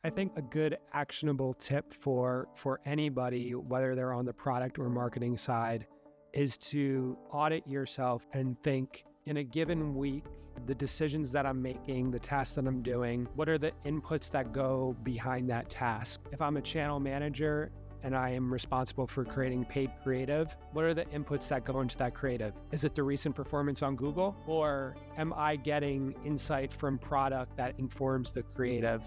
I think a good actionable tip for anybody, whether they're on the product or marketing side, is to audit yourself and think in a given week, the decisions that I'm making, the tasks that I'm doing, what are the inputs that go behind that task? If I'm a channel manager and I am responsible for creating paid creative, what are the inputs that go into that creative? Is it the recent performance on Google, or am I getting insight from product that informs the creative?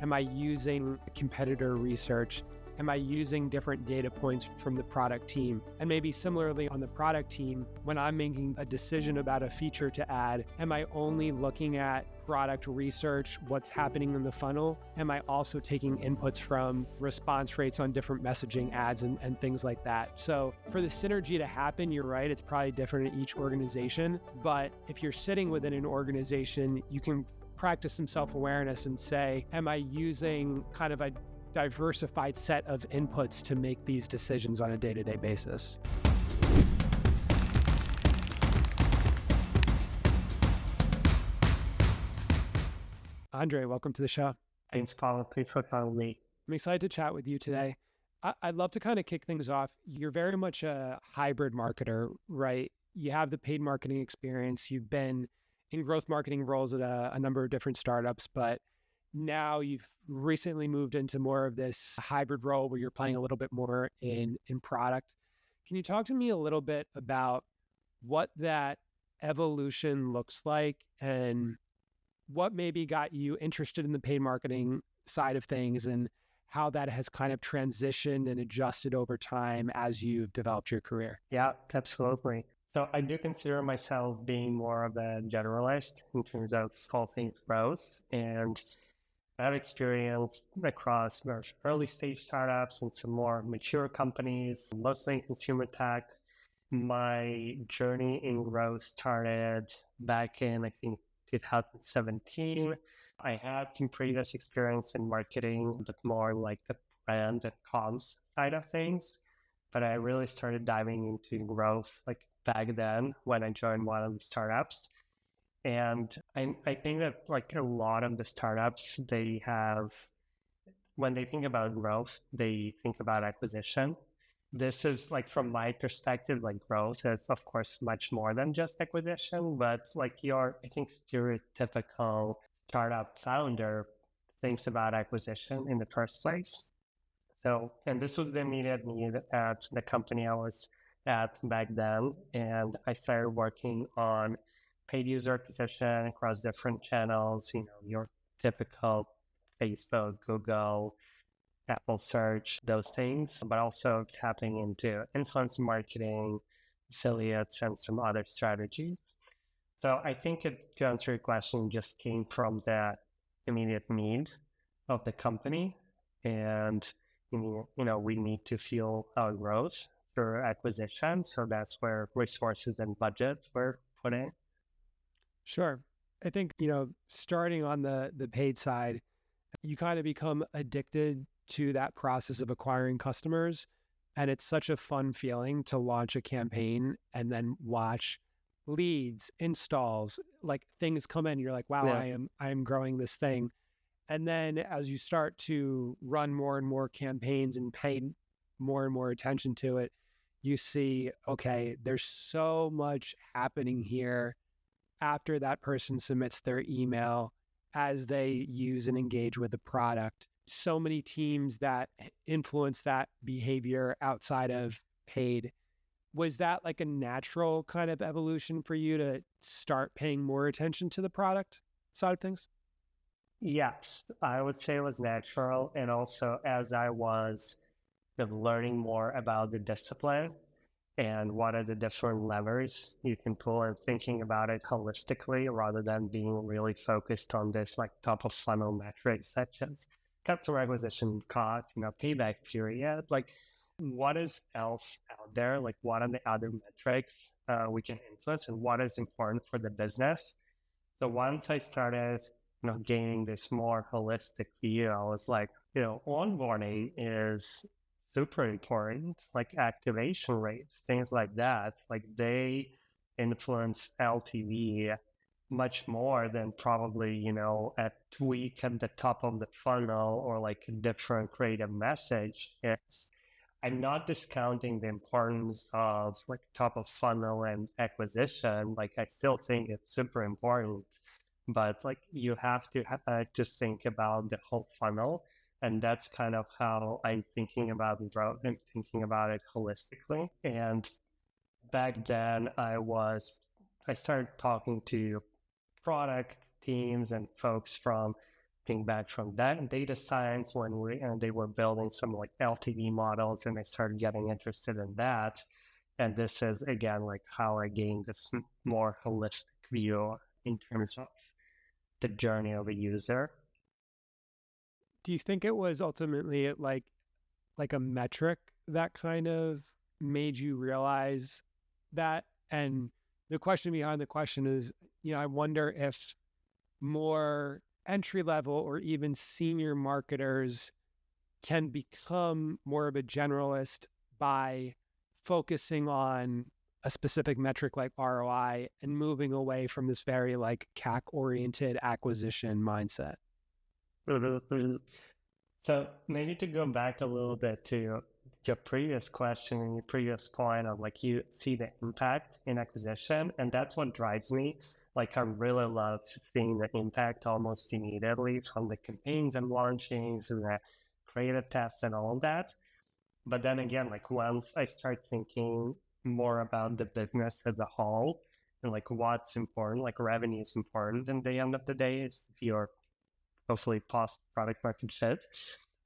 Am I using competitor research? Am I using different data points from the product team? And maybe similarly on the product team, when I'm making a decision about a feature to add, am I only looking at product research, what's happening in the funnel? Am I also taking inputs from response rates on different messaging ads and things like that? So for the synergy to happen, you're right, it's probably different in each organization. But if you're sitting within an organization, you can practice some self-awareness and say, am I using kind of a diversified set of inputs to make these decisions on a day-to-day basis? Andrei, welcome to the show. Thanks, Paul. Thanks for calling me. I'm excited to chat with you today. I'd love to kind of kick things off. You're very much a hybrid marketer, right? You have the paid marketing experience. You've been in growth marketing roles at a number of different startups, but now you've recently moved into more of this hybrid role where you're playing a little bit more in product. Can you talk to me a little bit about what that evolution looks like and what maybe got you interested in the paid marketing side of things and how that has kind of transitioned and adjusted over time as you've developed your career? Yeah, absolutely. So I do consider myself being more of a generalist in terms of all things growth, and I've experienced across very early stage startups and some more mature companies, mostly in consumer tech. My journey in growth started back in, I think, 2017. I had some previous experience in marketing, but more like the brand and comms side of things. But I really started diving into growth like back then when I joined one of the startups. And I think that like a lot of the startups, they have, when they think about growth, they think about acquisition. This is like, from my perspective, like growth is of course much more than just acquisition, but like your, I think, stereotypical startup founder thinks about acquisition in the first place. So, and this was the immediate need at the company I was at back then. And I started working on paid user acquisition across different channels, your typical Facebook, Google, Apple search, those things, but also tapping into influencer marketing, affiliates, and some other strategies. So I think to answer your question, just came from the immediate need of the company. And, we need to fuel our growth through acquisition. So that's where resources and budgets were put in. Sure. I think, starting on the paid side, you kind of become addicted to that process of acquiring customers. And it's such a fun feeling to launch a campaign and then watch leads, installs, like things come in. You're like, wow, Yeah. I am growing this thing. And then as you start to run more and more campaigns and pay more and more attention to it, you see, okay, there's so much happening here after that person submits their email, as they use and engage with the product. So many teams that influence that behavior outside of paid. Was that like a natural kind of evolution for you to start paying more attention to the product side of things? Yes, I would say it was natural. And also, as I was learning more about the discipline and what are the different levers you can pull, and thinking about it holistically rather than being really focused on this like top of funnel metrics such as customer acquisition cost, payback period, like what is else out there? Like what are the other metrics we can influence and what is important for the business? So once I started, gaining this more holistic view, I was like, onboarding is super important, like activation rates, things like that. Like they influence LTV much more than probably, a tweak at the top of the funnel or like a different creative message. I'm not discounting the importance of like top of funnel and acquisition. Like I still think it's super important, but like you have to just think about the whole funnel, and that's kind of how I'm thinking about growth and thinking about it holistically. And back then, I started talking to product teams and folks from came back from that data science when they were building some like LTV models, and I started getting interested in that. And this is again like how I gained this more holistic view in terms of the journey of a user. Do you think it was ultimately like a metric that kind of made you realize that? And the question behind the question is, I wonder if more entry level or even senior marketers can become more of a generalist by focusing on a specific metric like ROI and moving away from this very like CAC oriented acquisition mindset. So maybe to go back a little bit to your previous question and your previous point of like you see the impact in acquisition, and that's what drives me. Like I really love seeing the impact almost immediately from the campaigns and launching to the creative tests and all of that. But then again, like once I start thinking more about the business as a whole and like what's important, like revenue is important in the end of the day is if you're hopefully post product market fit,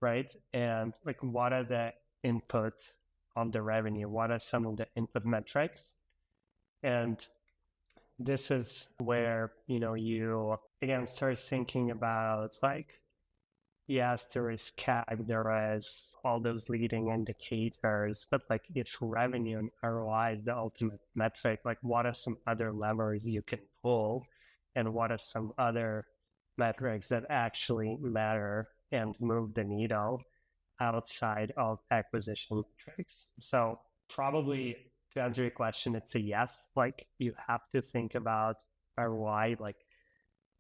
right? And like what are the inputs on the revenue? What are some of the input metrics? And this is where, you again start thinking about like, yes, there is CAC, there is all those leading indicators, but like if revenue and ROI is the ultimate metric, like what are some other levers you can pull and what are some other metrics that actually matter and move the needle outside of acquisition metrics? So probably to answer your question, it's a yes. Like you have to think about ROI like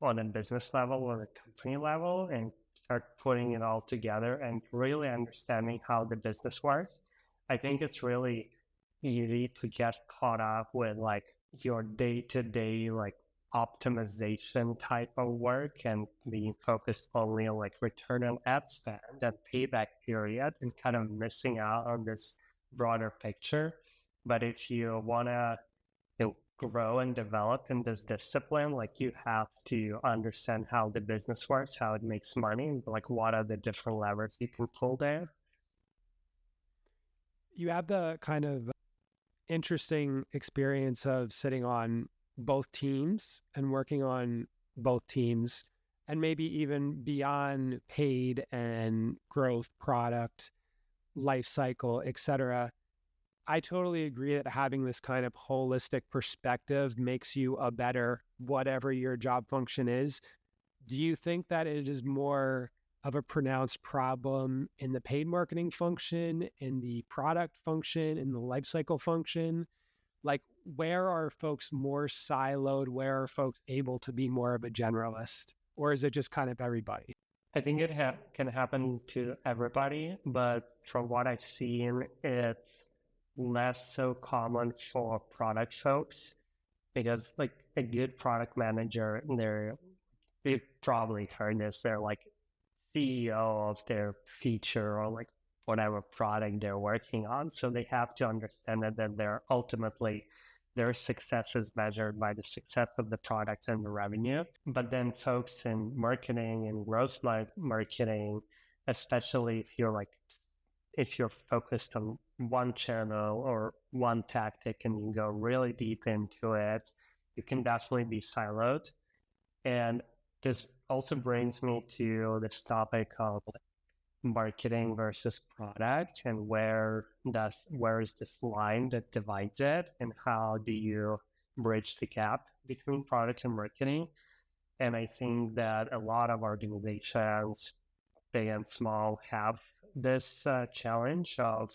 on a business level or a company level and start putting it all together and really understanding how the business works. I think it's really easy to get caught up with like your day-to-day like optimization type of work and being focused only on like return on ad spend and payback period and kind of missing out on this broader picture. But if you want to grow and develop in this discipline, like you have to understand how the business works, how it makes money, like what are the different levers you can pull there. You have the kind of interesting experience of sitting on both teams and working on both teams, and maybe even beyond paid and growth, product, life cycle, etc. I totally agree that having this kind of holistic perspective makes you a better whatever your job function is. Do you think that it is more of a pronounced problem in the paid marketing function, in the product function, in the life cycle function? Like, where are folks more siloed? Where are folks able to be more of a generalist? Or is it just kind of everybody? I think it can happen to everybody, but from what I've seen, it's less so common for product folks because like a good product manager, they've probably heard this, they're like CEO of their feature or like whatever product they're working on. So they have to understand that they're ultimately their success is measured by the success of the product and the revenue. But then folks in marketing and growth marketing, especially if you're focused on one channel or one tactic and you go really deep into it, you can definitely be siloed. And this also brings me to this topic of marketing versus product and where is this line that divides it and how do you bridge the gap between product and marketing. And I think that a lot of organizations, big and small, have this challenge of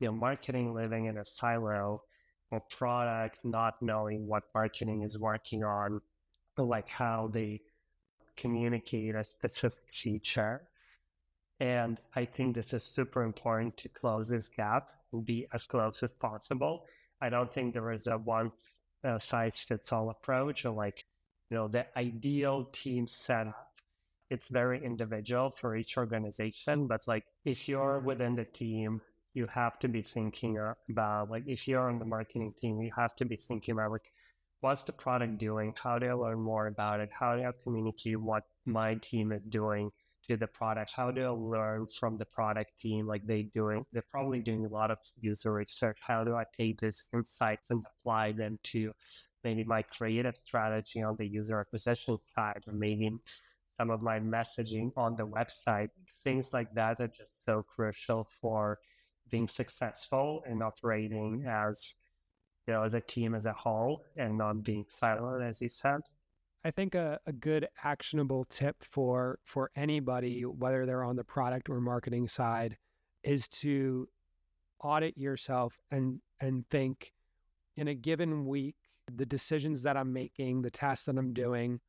marketing living in a silo or product not knowing what marketing is working on like how they communicate a specific feature. And I think this is super important to close this gap and be as close as possible. I don't think there is a one size fits all approach or the ideal team setup. It's very individual for each organization, but if you're within the team, you have to be thinking about if you're on the marketing team, you have to be thinking about what's the product doing? How do I learn more about it? How do I communicate what my team is doing to the product? How do I learn from the product team? They're probably doing a lot of user research. How do I take these insights and apply them to maybe my creative strategy on the user acquisition side, or maybe some of my messaging on the website? Things like that are just so crucial for being successful and operating as a team as a whole and not being siloed, as you said. I think a good actionable tip for anybody, whether they're on the product or marketing side, is to audit yourself and think, in a given week, the decisions that I'm making, the tasks that I'm doing,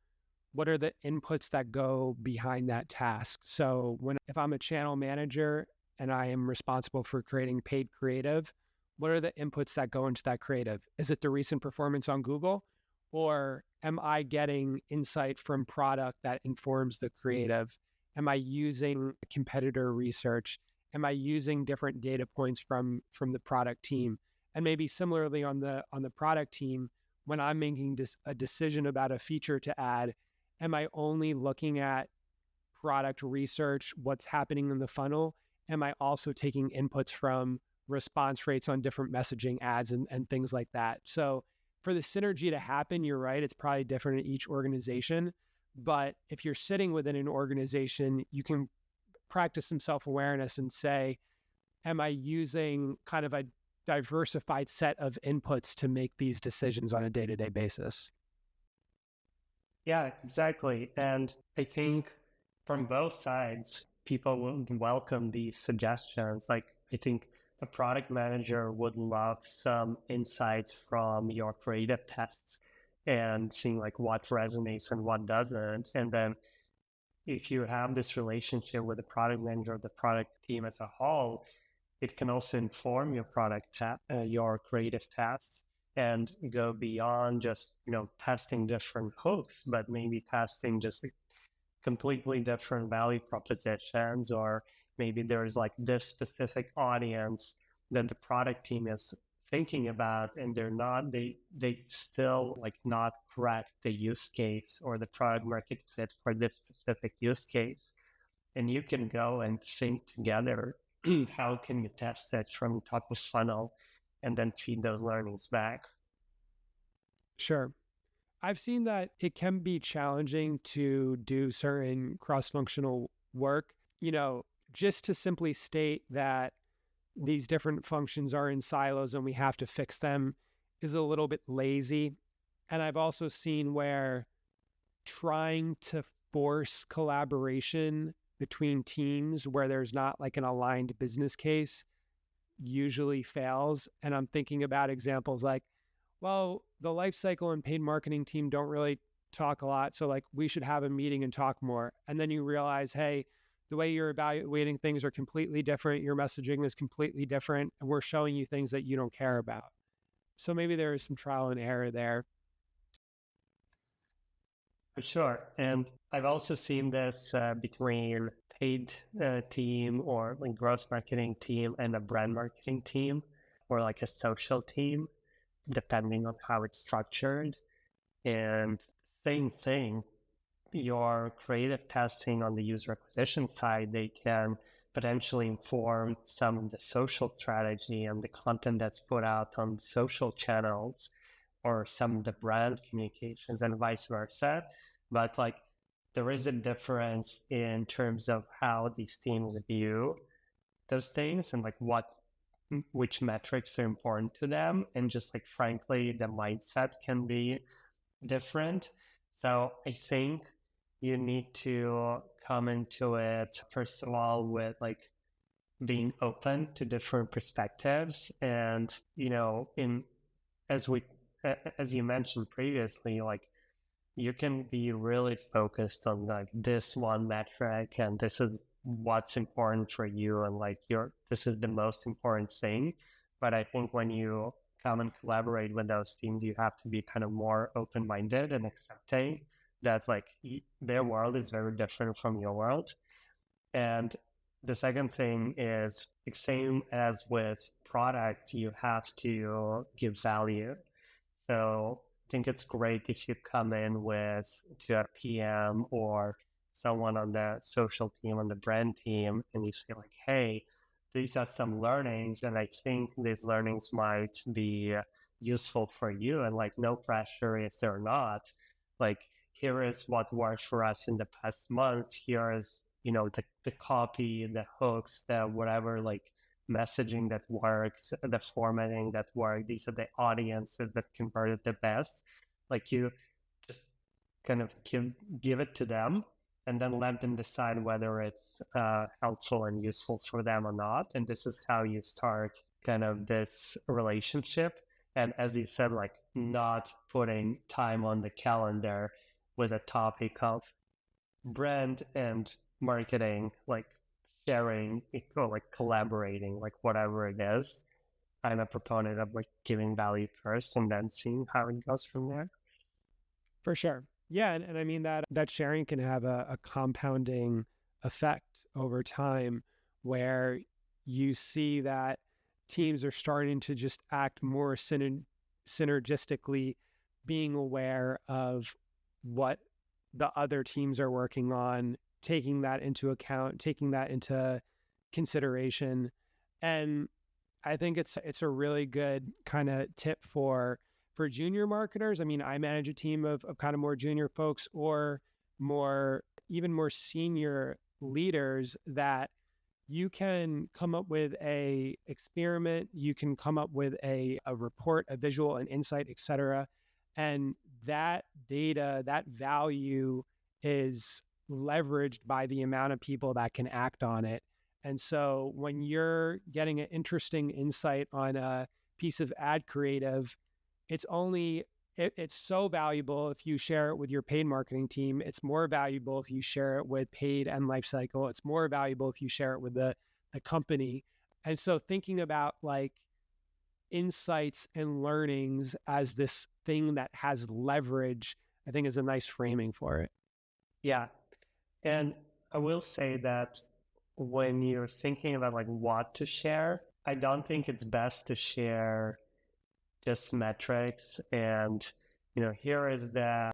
what are the inputs that go behind that task? So if I'm a channel manager and I am responsible for creating paid creative, what are the inputs that go into that creative? Is it the recent performance on Google? Or am I getting insight from product that informs the creative? Am I using competitor research? Am I using different data points from the product team? And maybe similarly on the product team, when I'm making a decision about a feature to add, am I only looking at product research, what's happening in the funnel? Am I also taking inputs from response rates on different messaging ads and things like that? So for the synergy to happen, you're right, it's probably different in each organization. But if you're sitting within an organization, you can practice some self-awareness and say, am I using kind of a diversified set of inputs to make these decisions on a day-to-day basis? Yeah, exactly. And I think from both sides, people would welcome these suggestions. I think a product manager would love some insights from your creative tests and seeing what resonates and what doesn't. And then if you have this relationship with the product manager or the product team as a whole, it can also inform your your creative tasks and go beyond just, testing different hooks, but maybe testing just completely different value propositions, or maybe there's this specific audience that the product team is thinking about and they still not crack the use case or the product market fit for this specific use case. And you can go and think together, how can you test it from top of funnel and then feed those learnings back? Sure. I've seen that it can be challenging to do certain cross-functional work, just to simply state that these different functions are in silos and we have to fix them is a little bit lazy. And I've also seen where trying to force collaboration between teams where there's not an aligned business case usually fails. And I'm thinking about examples well, the lifecycle and paid marketing team don't really talk a lot. So we should have a meeting and talk more. And then you realize, hey, the way you're evaluating things are completely different. Your messaging is completely different. And we're showing you things that you don't care about. So maybe there is some trial and error there. For sure. And I've also seen this between paid team or growth marketing team and a brand marketing team, or a social team, depending on how it's structured. And same thing, your creative testing on the user acquisition side, they can potentially inform some of the social strategy and the content that's put out on social channels, or some of the brand communications, and vice versa. But there is a difference in terms of how these teams view those things and which metrics are important to them. And just frankly, the mindset can be different. So I think you need to come into it, first of all, with being open to different perspectives. And, as you mentioned previously, you can be really focused on like this one metric and this is what's important for you and like this is the most important thing. But I think when you come and collaborate with those teams, you have to be kind of more open-minded and accepting that like their world is very different from your world. And the second thing is same as with product, you have to give value. So I think it's great if you come in with to a PM or someone on the social team, on the brand team, and you say like, hey, these are some learnings, and I think these learnings might be useful for you, and like no pressure if they're not. Like, here is what worked for us in the past month. Here is, the copy, the hooks, the whatever, like messaging that worked, the formatting that worked. These are the audiences that converted the best. Like you just kind of give it to them and then let them decide whether it's helpful and useful for them or not. And this is how you start kind of this relationship. And as you said, like not putting time on the calendar with a topic of brand and marketing, like sharing or like collaborating, like whatever it is. I'm a proponent of like giving value first and then seeing how it goes from there. For sure. Yeah. And I mean that sharing can have a compounding effect over time where you see that teams are starting to just act more synergistically, being aware of what the other teams are working on, taking that into account, taking that into consideration. And I think it's a really good kind of tip for junior marketers. I mean, I manage a team of kind of more junior folks or even more senior leaders that you can come up with a experiment, you can come up with a report, a visual, an insight, et cetera. And that data, that value is leveraged by the amount of people that can act on it. And so when you're getting an interesting insight on a piece of ad creative, it's so valuable if you share it with your paid marketing team. It's more valuable if you share it with paid and lifecycle. It's more valuable if you share it with the company. And so thinking about like insights and learnings as this thing that has leverage, I think is a nice framing for it. Yeah. And I will say that when you're thinking about like what to share, I don't think it's best to share just metrics and, here is the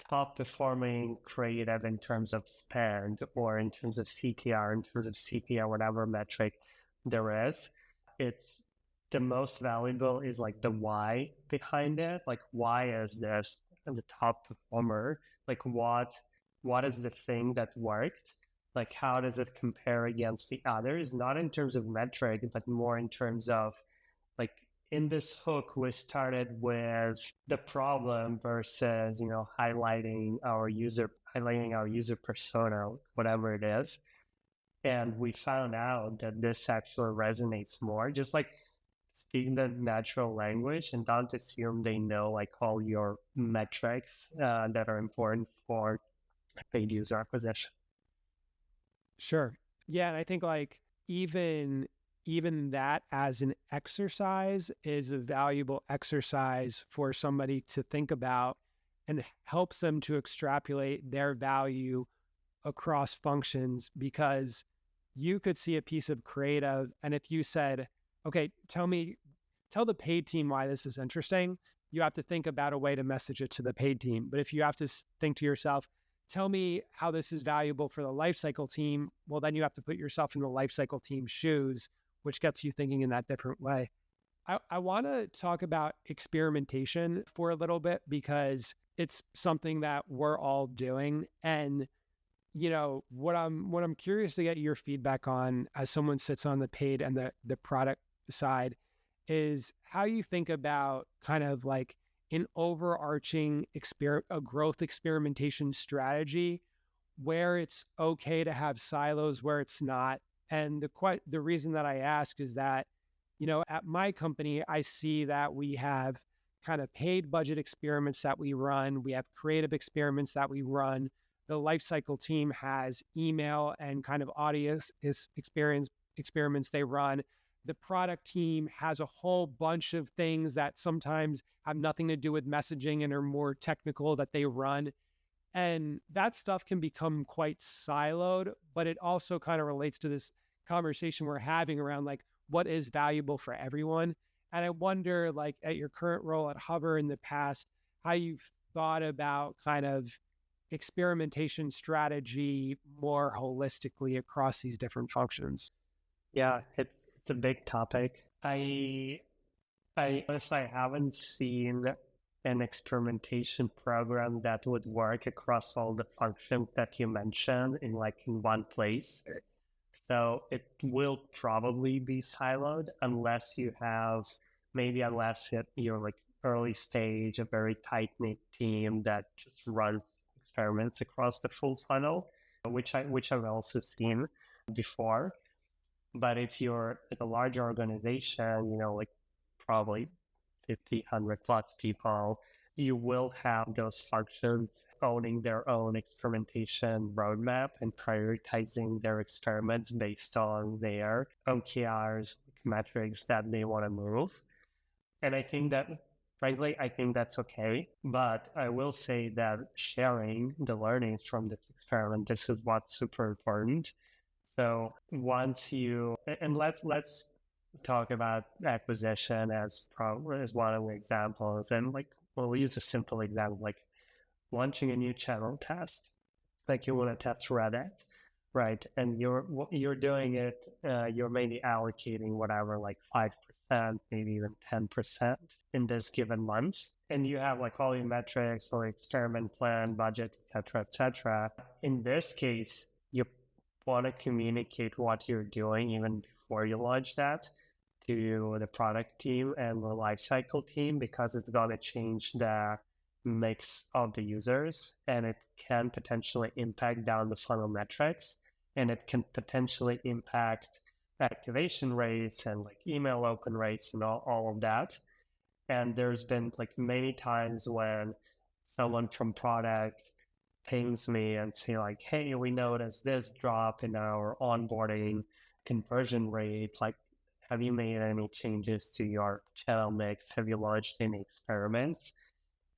top performing creative in terms of spend or in terms of CTR, in terms of CPR, whatever metric there is. It's the most valuable is like the why behind it. Like, why is this the top performer? Like, what is the thing that worked? Like, how does it compare against the others? Not in terms of metric, but more in terms of like, in this hook, we started with the problem versus, highlighting our user persona, whatever it is. And we found out that this actually resonates more. Just like speak the natural language and don't assume they know like all your metrics that are important for paid user acquisition. Sure. Yeah. And I think like even that as an exercise is a valuable exercise for somebody to think about and helps them to extrapolate their value across functions, because you could see a piece of creative and if you said, okay, tell the paid team why this is interesting, you have to think about a way to message it to the paid team. But if you have to think to yourself, tell me how this is valuable for the lifecycle team, well, then you have to put yourself in the lifecycle team's shoes, which gets you thinking in that different way. I want to talk about experimentation for a little bit because it's something that we're all doing. And, what I'm curious to get your feedback on as someone sits on the paid and the product side is how you think about kind of like an overarching a growth experimentation strategy where it's okay to have silos, where it's not. And the reason that I ask is that, at my company, I see that we have kind of paid budget experiments that we run. We have creative experiments that we run. The lifecycle team has email and kind of audio experiments they run. The product team has a whole bunch of things that sometimes have nothing to do with messaging and are more technical that they run. And that stuff can become quite siloed, but it also kind of relates to this conversation we're having around like what is valuable for everyone. And I wonder, like, at your current role at Hover in the past, how you've thought about kind of experimentation strategy more holistically across these different functions. Yeah, it's a big topic. I honestly haven't seen an experimentation program that would work across all the functions that you mentioned in one place. So it will probably be siloed unless you have, you're like early stage, a very tight-knit team that just runs experiments across the full funnel, which I've also seen before. But if you're at a large organization, like probably 50, 100 plus people, you will have those functions owning their own experimentation roadmap and prioritizing their experiments based on their OKRs, metrics that they want to move. And I think that, frankly, I think that's okay. But I will say that sharing the learnings from this experiment, this is what's super important. So once you, and let's talk about acquisition as one of the examples, and we'll use a simple example, like launching a new channel test, like you want to test Reddit, right? And you're doing it, you're maybe allocating whatever, like 5%, maybe even 10% in this given month, and you have like all your metrics for experiment plan, budget, etc., etc. In this case, you want to communicate what you're doing even before you launch that to the product team and the lifecycle team, because it's going to change the mix of the users, and it can potentially impact down the funnel metrics, and it can potentially impact activation rates and like email open rates and all of that. And there's been like many times when someone from product pings me and say like, hey, we noticed this drop in our onboarding conversion rate. Like, have you made any changes to your channel mix? Have you launched any experiments?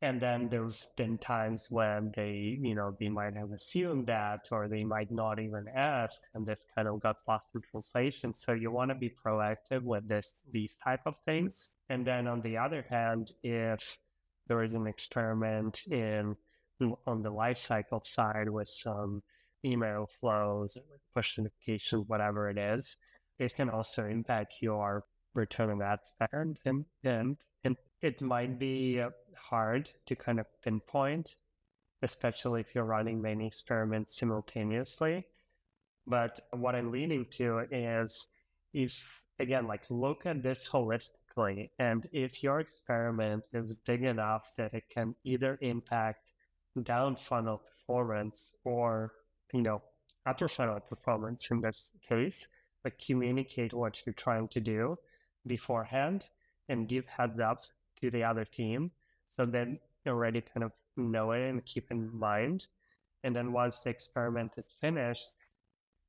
And then there's been times when they might have assumed that, or they might not even ask, and this kind of got lost in translation. So you want to be proactive with these type of things. And then on the other hand, if there is an experiment on the lifecycle side with some email flows, push notifications, whatever it is, it can also impact your return on ad spend. And it might be hard to kind of pinpoint, especially if you're running many experiments simultaneously. But what I'm leaning to is, look at this holistically. And if your experiment is big enough that it can either impact down funnel performance or, upper funnel performance in this case, but communicate what you're trying to do beforehand and give heads up to the other team, so then you're already kind of know it and keep in mind. And then once the experiment is finished,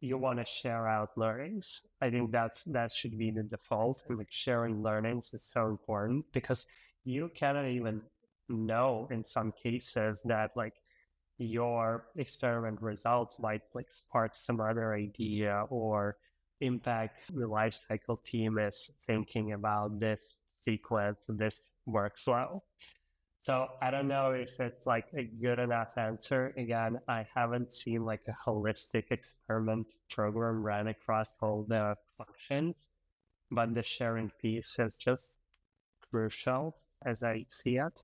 you want to share out learnings. I think that should be the default. And like sharing learnings is so important, because you cannot even know in some cases that like your experiment results might like spark some other idea or impact the lifecycle team is thinking about this sequence, this workflow. So I don't know if it's like a good enough answer. Again, I haven't seen like a holistic experiment program ran across all the functions, but the sharing piece is just crucial as I see it.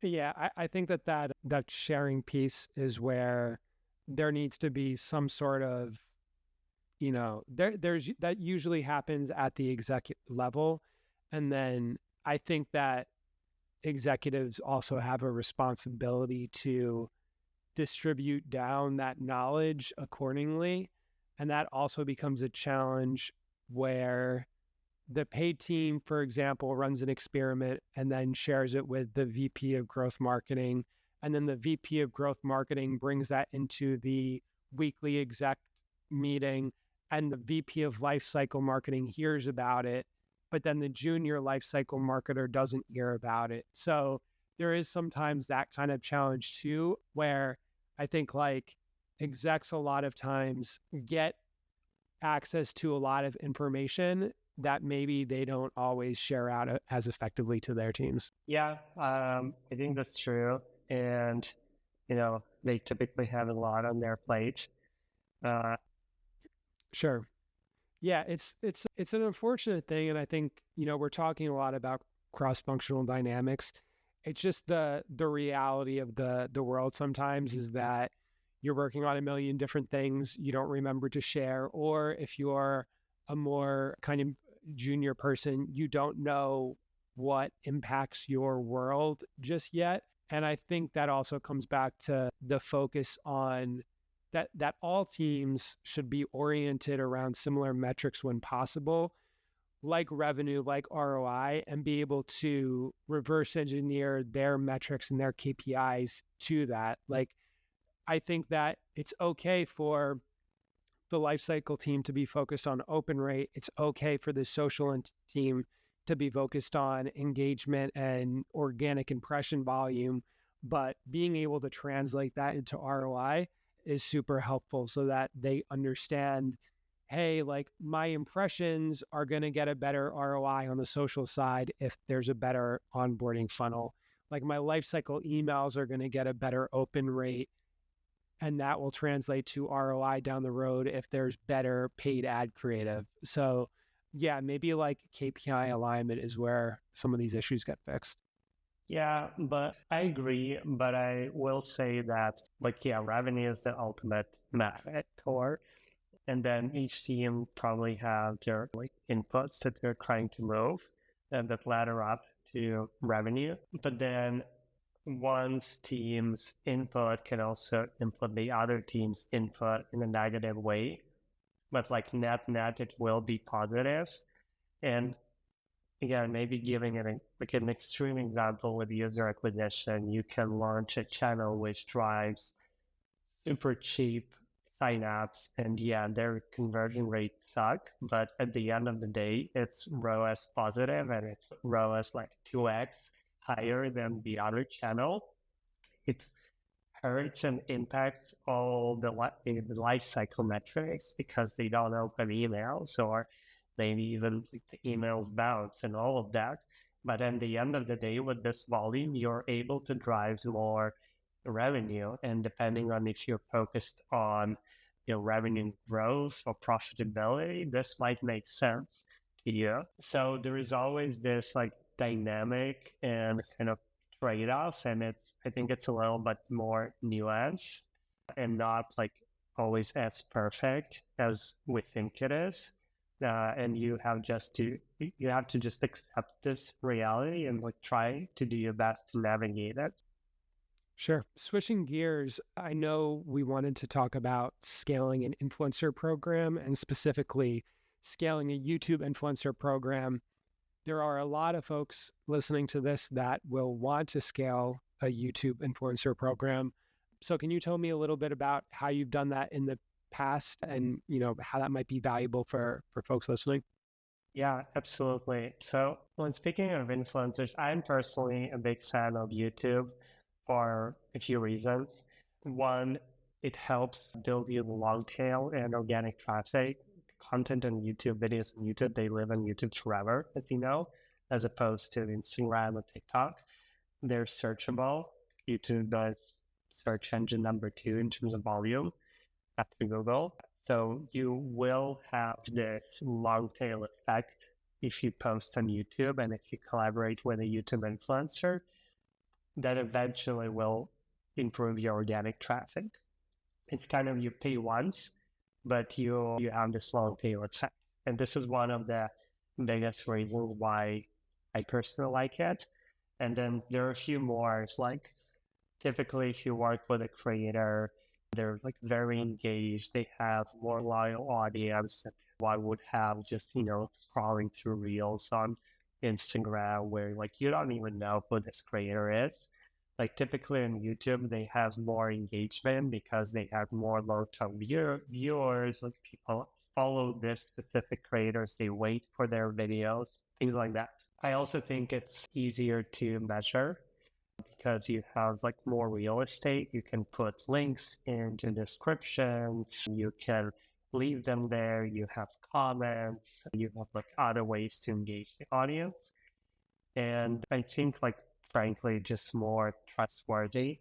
Yeah, I think that sharing piece is where there needs to be some sort of, there's that usually happens at the executive level. And then I think that executives also have a responsibility to distribute down that knowledge accordingly. And that also becomes a challenge where the paid team, for example, runs an experiment and then shares it with the VP of growth marketing. And then the VP of growth marketing brings that into the weekly exec meeting, and the VP of lifecycle marketing hears about it, but then the junior lifecycle marketer doesn't hear about it. So there is sometimes that kind of challenge too, where I think like execs a lot of times get access to a lot of information that maybe they don't always share out as effectively to their teams. Yeah, I think that's true. And, they typically have a lot on their plate. Sure. Yeah, it's an unfortunate thing, and I think we're talking a lot about cross-functional dynamics. It's just the reality of the world sometimes is that you're working on a million different things you don't remember to share, or if you're a more kind of junior person, you don't know what impacts your world just yet. And I think that also comes back to the focus on that all teams should be oriented around similar metrics when possible, like revenue, like ROI, and be able to reverse engineer their metrics and their KPIs to that. Like, I think that it's okay for the lifecycle team to be focused on open rate. It's okay for the social team to be focused on engagement and organic impression volume, but being able to translate that into ROI is super helpful so that they understand, hey, like my impressions are going to get a better ROI on the social side if there's a better onboarding funnel. Like my lifecycle emails are going to get a better open rate, and that will translate to ROI down the road if there's better paid ad creative. So yeah, maybe like KPI alignment is where some of these issues get fixed. Yeah, but I agree. But I will say that, revenue is the ultimate metric, and then each team probably have their inputs that they're trying to move and that ladder up to revenue. But then one's team's input can also input the other team's input in a negative way. But net, it will be positive. And again, maybe giving it an extreme example with user acquisition, you can launch a channel which drives super cheap signups, and their conversion rates suck. But at the end of the day, it's ROAS positive, and it's ROAS 2x higher than the other channel. It hurts and impacts all the life cycle metrics because they don't open emails, or maybe even the emails bounce and all of that. But at the end of the day, with this volume, you're able to drive more revenue. And depending on if you're focused on revenue growth or profitability, this might make sense to you. So there is always this dynamic and kind of trade-off, and I think it's a little bit more nuanced and not always as perfect as we think it is. And you have to just accept this reality and try to do your best to navigate it. Sure. Switching gears, I know we wanted to talk about scaling an influencer program, and specifically scaling a YouTube influencer program. There are a lot of folks listening to this that will want to scale a YouTube influencer program. So can you tell me a little bit about how you've done that in the past, and how that might be valuable for folks listening? Yeah, absolutely. So when speaking of influencers, I'm personally a big fan of YouTube for a few reasons. One, it helps build you the long tail and organic traffic. Content and YouTube videos on YouTube, they live on YouTube forever, as you know, as opposed to Instagram or TikTok. They're searchable. YouTube does search engine number 2 in terms of volume after Google. So you will have this long tail effect if you post on YouTube and if you collaborate with a YouTube influencer, that eventually will improve your organic traffic. It's kind of you pay once, but you have this long tail effect. And this is one of the biggest reasons why I personally like it. And then there are a few more. It's typically if you work with a creator, They're like very engaged. They have more loyal audience than one would have just, scrolling through reels on Instagram where like you don't even know who this creator is. Like typically on YouTube, they have more engagement because they have more long-term viewers. Like people follow this specific creators, they wait for their videos, things like that. I also think it's easier to measure because you have like more real estate. You can put links into descriptions. You can leave them there. You have comments. You have like other ways to engage the audience. And I think like, frankly, just more trustworthy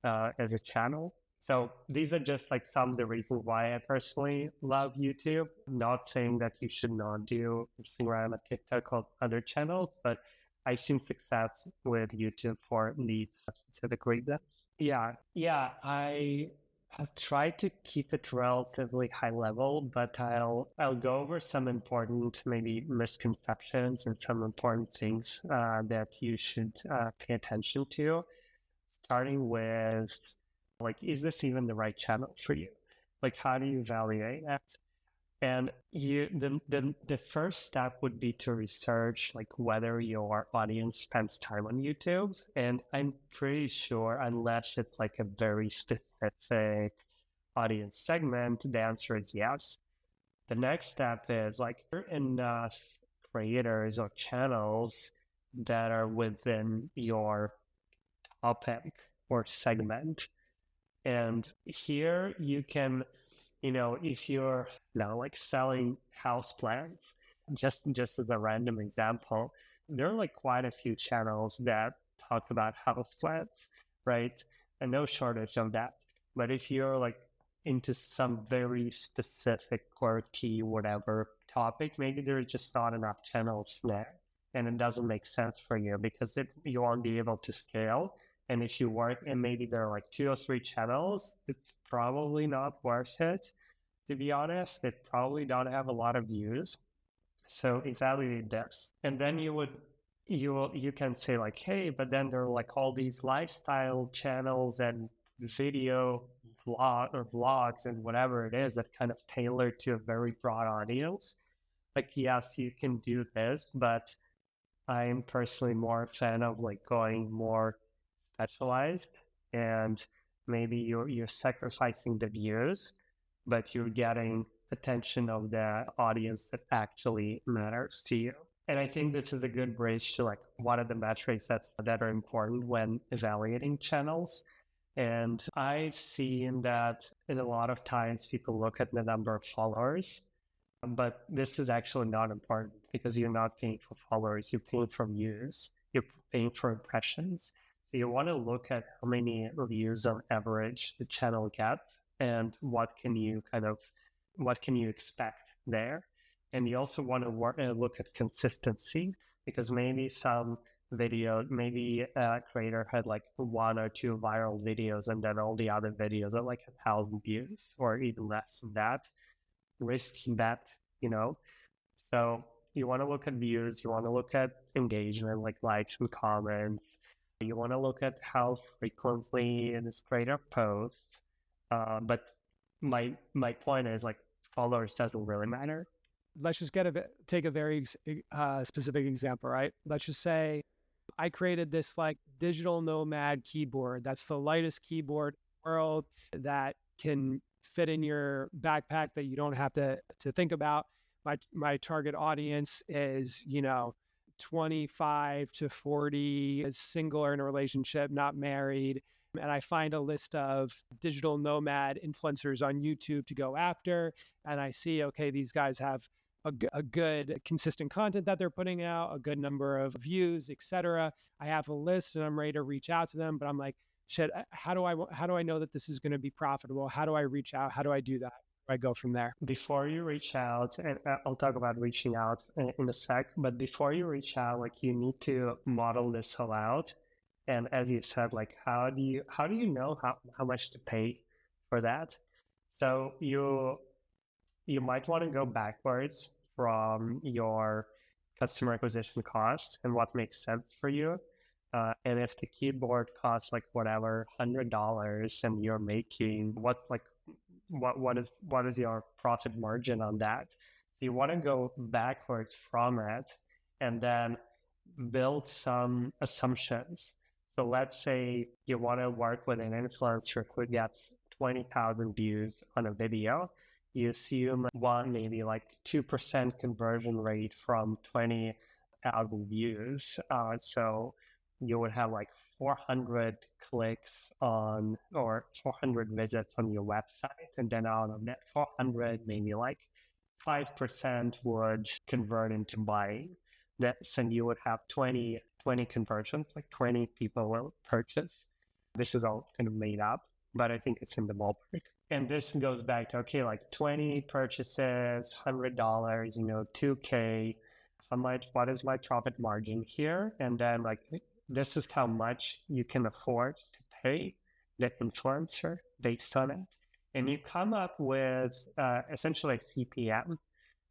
as a channel. So these are just like some of the reasons why I personally love YouTube. Not saying that you should not do Instagram and TikTok or other channels, but I've seen success with YouTube for these specific reasons. Yeah, I have tried to keep it relatively high level, but I'll go over some important maybe misconceptions and some important things that you should pay attention to. Starting with like, is this even the right channel for you? Like, how do you evaluate that? And the first step would be to research like whether your audience spends time on YouTube. And I'm pretty sure unless it's like a very specific audience segment, the answer is yes. The next step is like, are there enough creators or channels that are within your topic or segment? And here you can, if you're now like selling houseplants, just as a random example, there are like quite a few channels that talk about houseplants, right? And no shortage of that. But if you're like into some very specific quirky whatever topic, maybe there's just not enough channels there, and it doesn't make sense for you because you won't be able to scale. And if you work and maybe there are like 2 or 3 channels, it's probably not worth it. To be honest, it probably don't have a lot of views. So evaluate this. And then you can say like, hey, but then there are like all these lifestyle channels and video vlogs and whatever it is that kind of tailor to a very broad audience. Like, yes, you can do this, but I'm personally more a fan of like going more specialized, and maybe you're sacrificing the views, but you're getting attention of the audience that actually matters to you. And I think this is a good bridge to like what are the metrics that are important when evaluating channels. And I've seen that in a lot of times people look at the number of followers, but this is actually not important because you're not paying for followers, you're paying for views, you're paying for impressions. So you want to look at how many views on average the channel gets and what can you expect there. And you also want to look at consistency, because maybe maybe a creator had like 1 or 2 viral videos and then all the other videos are like 1,000 views or even less than that. Risky bet, So you want to look at views, you want to look at engagement, like likes and comments. You want to look at how frequently this creator posts. But my point is like followers doesn't really matter. Let's just take a very specific example, right? Let's just say I created this like digital nomad keyboard. That's the lightest keyboard in the world that can fit in your backpack that you don't have to think about. My target audience is, 25 to 40, is single or in a relationship, not married. And I find a list of digital nomad influencers on YouTube to go after. And I see, okay, these guys have a good consistent content that they're putting out, a good number of views, etc. I have a list and I'm ready to reach out to them, but I'm like, shit, how do I know that this is going to be profitable? How do I reach out? How do I do that? I go from there. Before you reach out, and I'll talk about reaching out in a sec, but before you reach out, like you need to model this all out. And as you said, like how do you know how much to pay for that? So you might want to go backwards from your customer acquisition cost and what makes sense for you. And if the keyboard costs like whatever $100 and you're making what is your profit margin on that? So you want to go backwards from it and then build some assumptions. So let's say you want to work with an influencer who gets 20,000 views on a video. You assume maybe like 2% conversion rate from 20,000 views. So you would have like 400 clicks on or 400 visits on your website. And then out of that 400, maybe like 5% would convert into buying. And you would have 20 conversions, like 20 people will purchase. This is all kind of made up, but I think it's in the ballpark. And this goes back to, okay, like 20 purchases, $100, $2K. What is my profit margin here? And then like, this is how much you can afford to pay the influencer based on it. And you come up with essentially a CPM,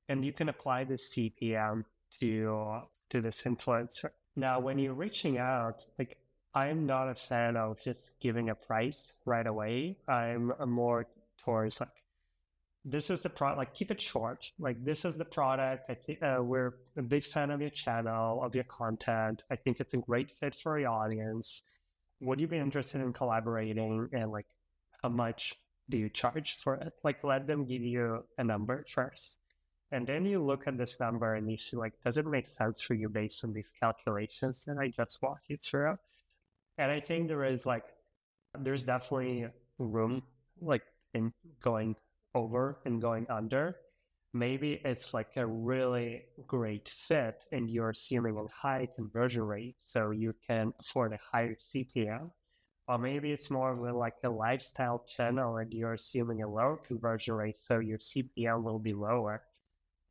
and you can apply this CPM to this influencer. Now, when you're reaching out, like, I'm not a fan of just giving a price right away. I'm more towards like, this is the product, like keep it short. Like, this is the product. I think we're a big fan of your channel, of your content. I think it's a great fit for your audience. Would you be interested in collaborating? And like, how much do you charge for it? Like, let them give you a number first. And then you look at this number and you see, like, does it make sense for you based on these calculations that I just walked you through? And I think there's definitely room, like, in going over and going under. Maybe it's like a really great fit and you're assuming a high conversion rate, so you can afford a higher CPM. Or maybe it's more of like a lifestyle channel and you're assuming a lower conversion rate, so your CPM will be lower.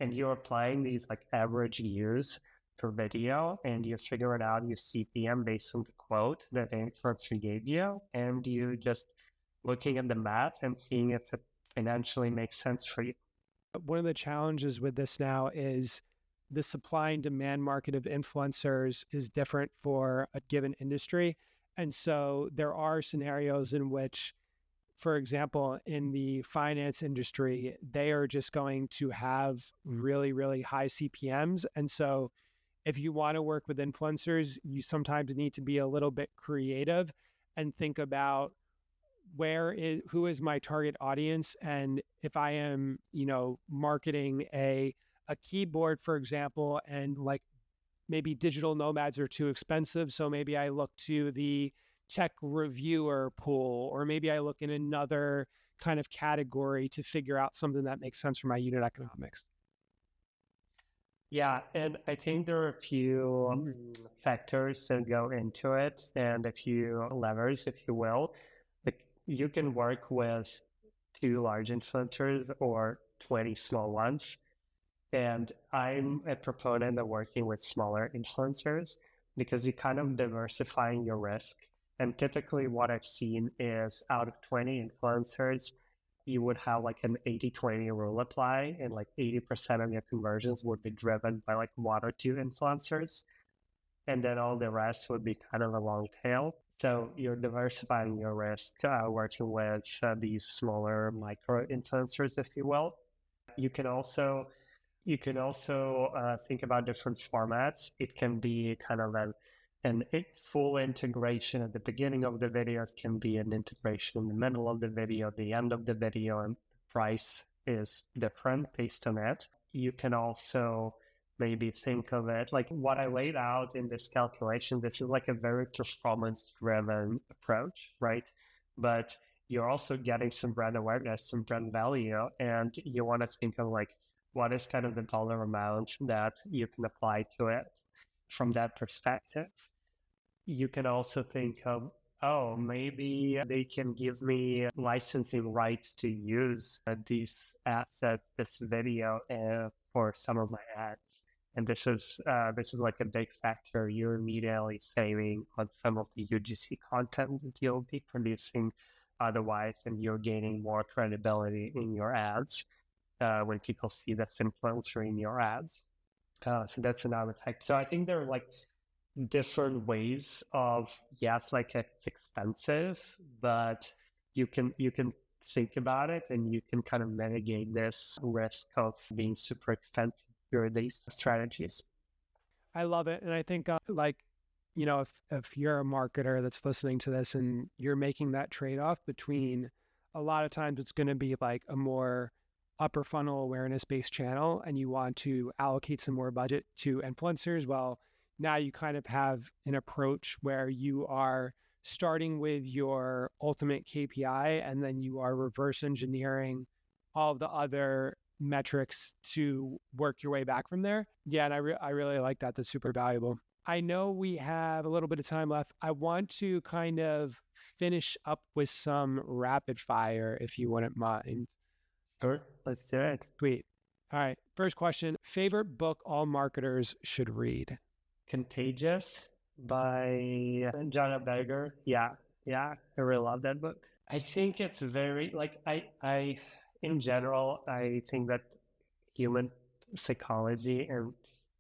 And you're applying these like average views per video, and you figure it out your CPM based on the quote that the influencer gave you, and you just looking at the math and seeing if it financially makes sense for you. One of the challenges with this now is the supply and demand market of influencers is different for a given industry. And so there are scenarios in which, for example, in the finance industry, they are just going to have really, really high CPMs. And so if you want to work with influencers, you sometimes need to be a little bit creative and think about who is my target audience. And if I am, marketing a keyboard, for example, and like maybe digital nomads are too expensive. So maybe I look to the tech reviewer pool, or maybe I look in another kind of category to figure out something that makes sense for my unit economics. Yeah, and I think there are a few factors that go into it and a few levers, if you will. Like, you can work with 2 large influencers or 20 small ones. And I'm a proponent of working with smaller influencers because you're kind of diversifying your risk. And typically what I've seen is out of 20 influencers, you would have like an 80-20 rule apply, and like 80% of your conversions would be driven by like 1 or 2 influencers. And then all the rest would be kind of a long tail. So you're diversifying your risk working with these smaller micro influencers, if you will. You can also think about different formats. It can be kind of an full integration at the beginning of the video. It can be an integration in the middle of the video, the end of the video, and the price is different based on it. You can also maybe think of it like what I laid out in this calculation. This is like a very performance-driven approach, right? But you're also getting some brand awareness, some brand value, and you want to think of like, what is kind of the dollar amount that you can apply to it from that perspective. You can also think of, maybe they can give me licensing rights to use these assets, this video for some of my ads. And this is like a big factor. You're immediately saving on some of the UGC content that you'll be producing otherwise, and you're gaining more credibility in your ads when people see this influencer in your ads. So that's another fact. So I think there are like different ways of, yes, like it's expensive, but you can think about it and you can kind of mitigate this risk of being super expensive through these strategies. I love it. And I think, if you're a marketer that's listening to this and you're making that trade off between a lot of times it's going to be like a more upper funnel awareness based channel and you want to allocate some more budget to influencers. Well, now you kind of have an approach where you are starting with your ultimate KPI and then you are reverse engineering all of the other metrics to work your way back from there. Yeah, and I really like that. That's super valuable. I know we have a little bit of time left. I want to kind of finish up with some rapid fire, if you wouldn't mind. Sure, let's do it. Sweet. All right. First question. Favorite book all marketers should read? Contagious by John Berger. Yeah, I really love that book. I think it's very like I in general, I think that human psychology and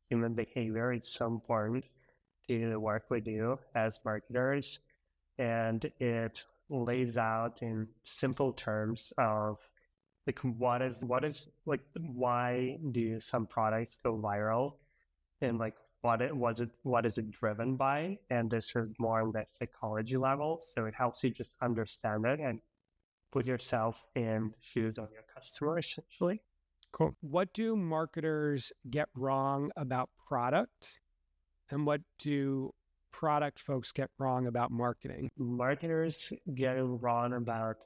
human behavior is so important to the work we do as marketers, and it lays out in simple terms of like what is like why do some products go viral, and like what is it driven by, and this is more on the psychology level, so it helps you just understand it and put yourself in shoes of your customer essentially. Cool. What do marketers get wrong about product? And what do product folks get wrong about marketing? Marketers getting wrong about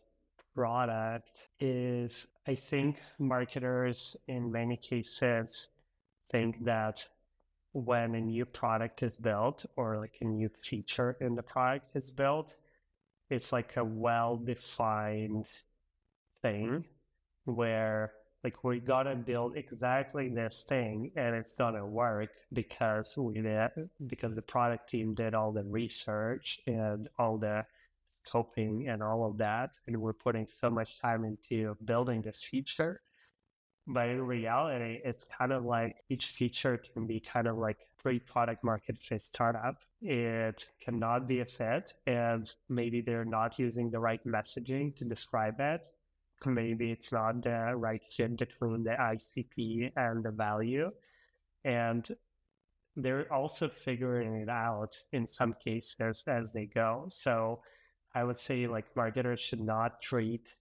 product is, I think marketers in many cases think that when a new product is built or like a new feature in the product is built, it's like a well-defined thing where like we gotta build exactly this thing and it's gonna work because because the product team did all the research and all the scoping and all of that, and we're putting so much time into building this feature. But in reality, it's kind of like each feature can be kind of like pre-product market fit startup. It cannot be a fit, and maybe they're not using the right messaging to describe it. Maybe it's not the right fit between the ICP and the value. And they're also figuring it out in some cases as they go. So I would say like marketers should not treat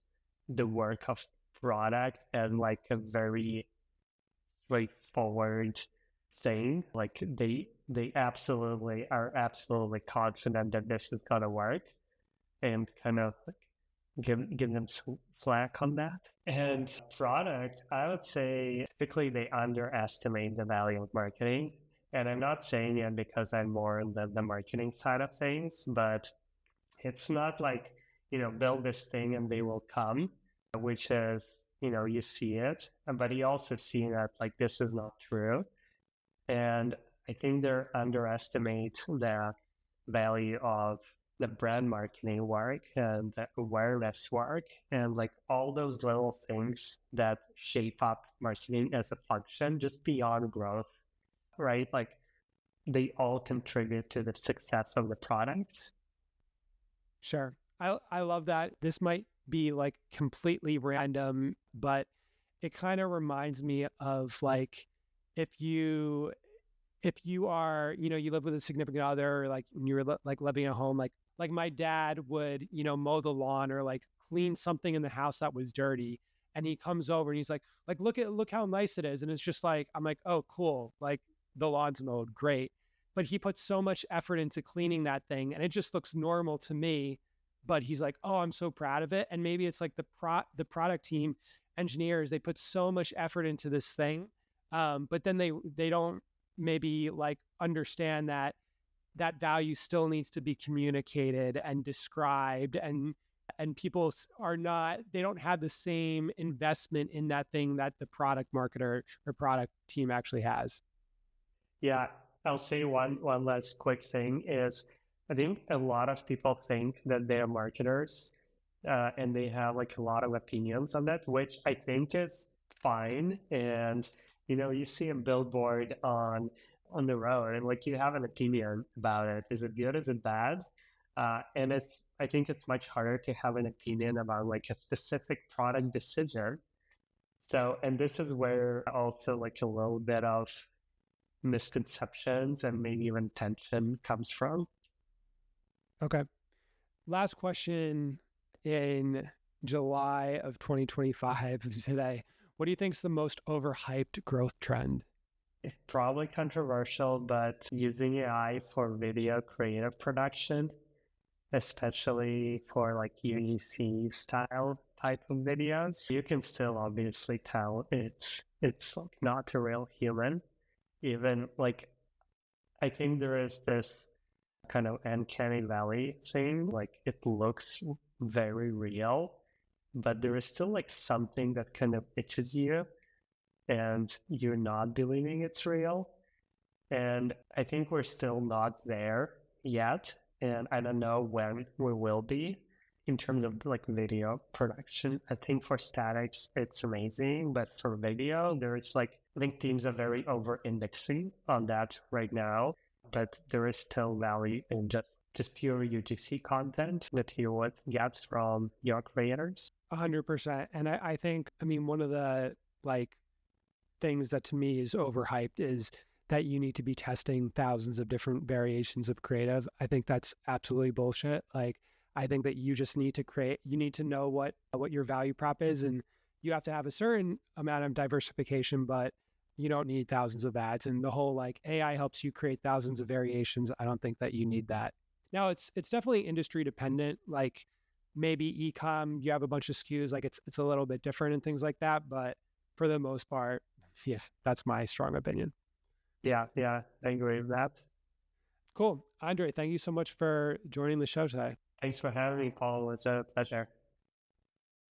the work of product as like a very straightforward thing. Like they absolutely are absolutely confident that this is gonna work, and kind of like give them some slack on that. And product, I would say typically they underestimate the value of marketing. And I'm not saying it because I'm more on the marketing side of things, but it's not like, build this thing and they will come, which is, you see it, but you also see that like this is not true. And I think they underestimate the value of the brand marketing work and the awareness work and like all those little things that shape up marketing as a function just beyond growth, right? Like they all contribute to the success of the product. Sure. I love that. This might be like completely random, but it kind of reminds me of like if you are, you live with a significant other, like when you're like living at home, like my dad would, mow the lawn or like clean something in the house that was dirty. And he comes over and he's like, look how nice it is. And it's just like, I'm like, oh, cool. Like the lawn's mowed. Great. But he puts so much effort into cleaning that thing and it just looks normal to me. But he's like, oh, I'm so proud of it. And maybe it's like the product team engineers, they put so much effort into this thing. But then they don't maybe like understand that value still needs to be communicated and described, and people are not, they don't have the same investment in that thing that the product marketer or product team actually has. Yeah, I'll say one last quick thing is I think a lot of people think that they're marketers, and they have like a lot of opinions on that, which I think is fine. And you see a billboard on on the road and like you have an opinion about it. Is it good? Is it bad? And I think it's much harder to have an opinion about like a specific product decision. So, and this is where also like a little bit of misconceptions and maybe even tension comes from. Okay. Last question. In July of 2025 today, what do you think is the most overhyped growth trend? It's probably controversial, but using AI for video creative production, especially for like UGC style type of videos, you can still obviously tell it's like not a real human. Even like I think there is this kind of uncanny valley thing, like it looks very real, but there is still like something that kind of itches you and you're not believing it's real. And I think we're still not there yet. And I don't know when we will be in terms of like video production. I think for statics, it's amazing. But for video, there's like, I think teams are very over indexing on that right now. But there is still value in just pure UGC content that you would get from your creators. 100%. And I think, I mean, one of the like things that to me is overhyped is that you need to be testing thousands of different variations of creative. I think that's absolutely bullshit. Like, I think that you just need to you need to know what your value prop is, and you have to have a certain amount of diversification, but you don't need thousands of ads. And the whole like AI helps you create thousands of variations. I don't think that you need that. Now it's definitely industry dependent. Like maybe ecom, you have a bunch of SKUs, like it's a little bit different and things like that. But for the most part, yeah, that's my strong opinion. Yeah, I agree with that. Cool. Andrei, thank you so much for joining the show today. Thanks for having me, Paul. It's a pleasure.